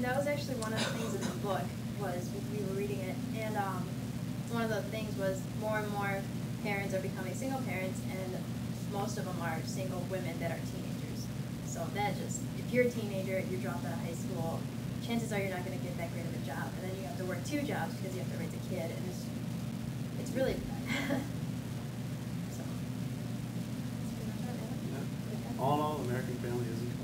that was actually one of the things in the book, was we were reading it, and one of the things was more and more parents are becoming single parents, and most of them are single women that are teenagers. So that just, if you're a teenager, you dropped out of high school, chances are you're not going to get that great of a job, and then you have to work 2 jobs because you have to raise a kid, and it's really bad. So, that's pretty much it. All in all, American Family isn't.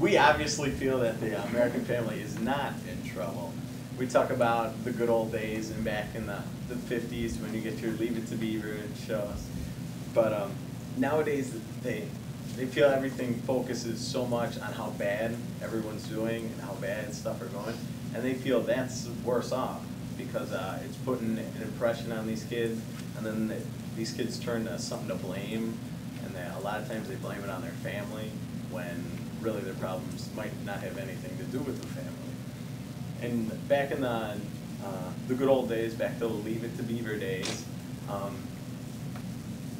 We obviously feel that the American family is not in trouble. We talk about the good old days and back in the 50s when you get your Leave It to Beaver and shows. But nowadays they feel everything focuses so much on how bad everyone's doing and how bad stuff are going, and they feel that's worse off because it's putting an impression on these kids, and then these kids turn to something to blame, and a lot of times they blame it on their family when really their problems might not have anything to do with the family. And back in the good old days, back to the Leave It to Beaver days,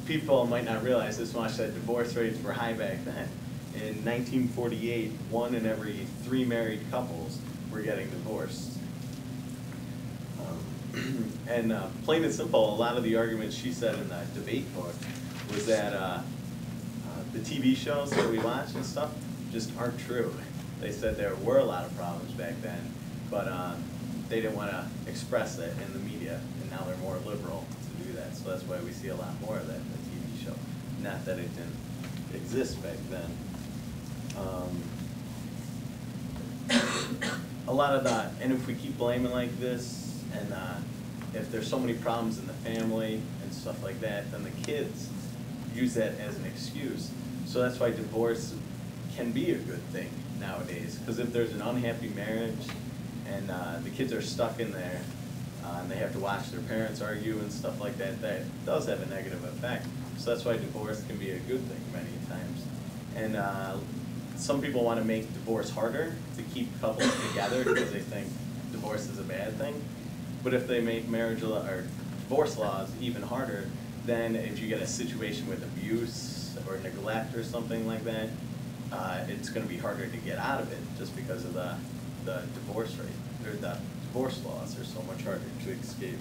people might not realize this much, that divorce rates were high back then. In 1948, 1 in every 3 married couples were getting divorced. And plain and simple, a lot of the arguments she said in the debate book was that the TV shows that we watch and stuff just aren't true. They said there were a lot of problems back then, but they didn't want to express it in the media, and now they're more liberal to do that. So that's why we see a lot more of that in the TV show. Not that it didn't exist back then. A lot of that, and if we keep blaming like this, and if there's so many problems in the family and stuff like that, then the kids use that as an excuse. So that's why divorce can be a good thing nowadays, because if there's an unhappy marriage and the kids are stuck in there and they have to watch their parents argue and stuff like that, that does have a negative effect. So that's why divorce can be a good thing many times. And some people want to make divorce harder to keep couples together because they think divorce is a bad thing. But if they make marriage or divorce laws even harder, then if you get a situation with abuse or neglect or something like that, it's going to be harder to get out of it just because of the divorce rate, or the divorce laws are so much harder to escape.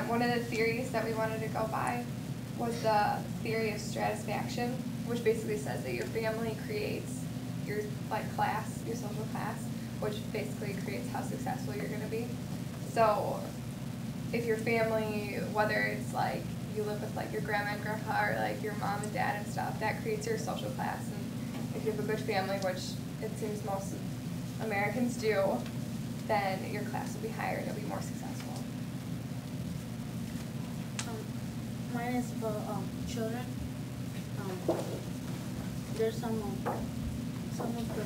One of the theories that we wanted to go by was the theory of stratification, which basically says that your family creates your class, your social class, which basically creates how successful you're going to be. So if your family, whether it's like you live with like your grandma and grandpa or like your mom and dad and stuff, that creates your social class. And if you have a good family, which it seems most Americans do, then your class will be higher and you'll be more successful. Mine is for children. There's some of the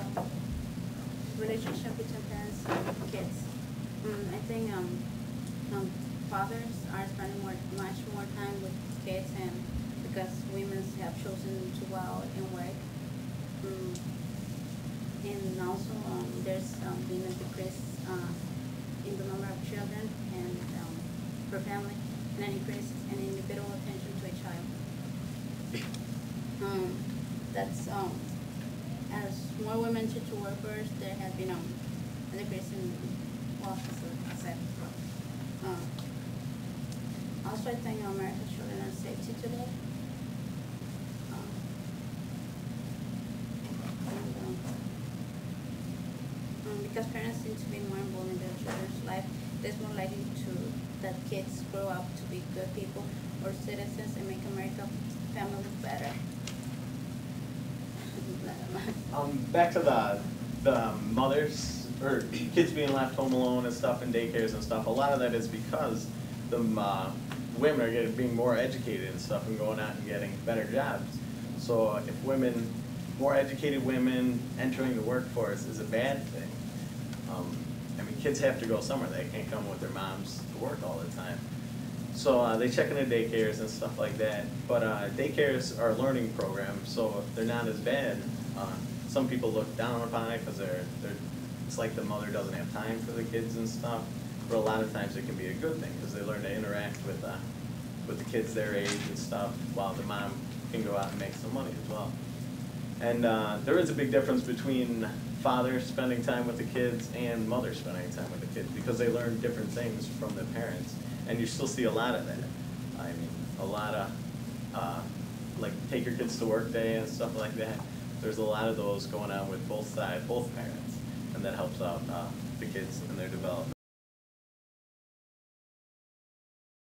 relationship between parents and kids. I think fathers are spending much more time with kids, and because women have chosen to go out and work. And also there's been a decrease in the number of children and per family, and an increase in individual attention to a child. That's as more women choose to work first, there has been a decrease in, well, as I said. Also, I think America's children are safety today. Because parents seem to be more involved in their children's life, there's more likely that kids grow up to be good people or citizens and make America families better. Back to the mothers or kids being left home alone and stuff in daycares and stuff. A lot of that is because the women are being more educated and stuff and going out and getting better jobs. So if more educated women entering the workforce is a bad thing. I mean, kids have to go somewhere. They can't come with their moms to work all the time. So they check into daycares and stuff like that. But daycares are learning programs, so they're not as bad. Some people look down upon it because it's like the mother doesn't have time for the kids and stuff. But a lot of times it can be a good thing because they learn to interact with with the kids their age and stuff, while the mom can go out and make some money as well. And there is a big difference between fathers spending time with the kids and mothers spending time with the kids, because they learn different things from their parents. And you still see a lot of that. I mean, a lot of, like, take your kids to work day and stuff like that. There's a lot of those going on with both sides, both parents, and that helps out the kids in their development.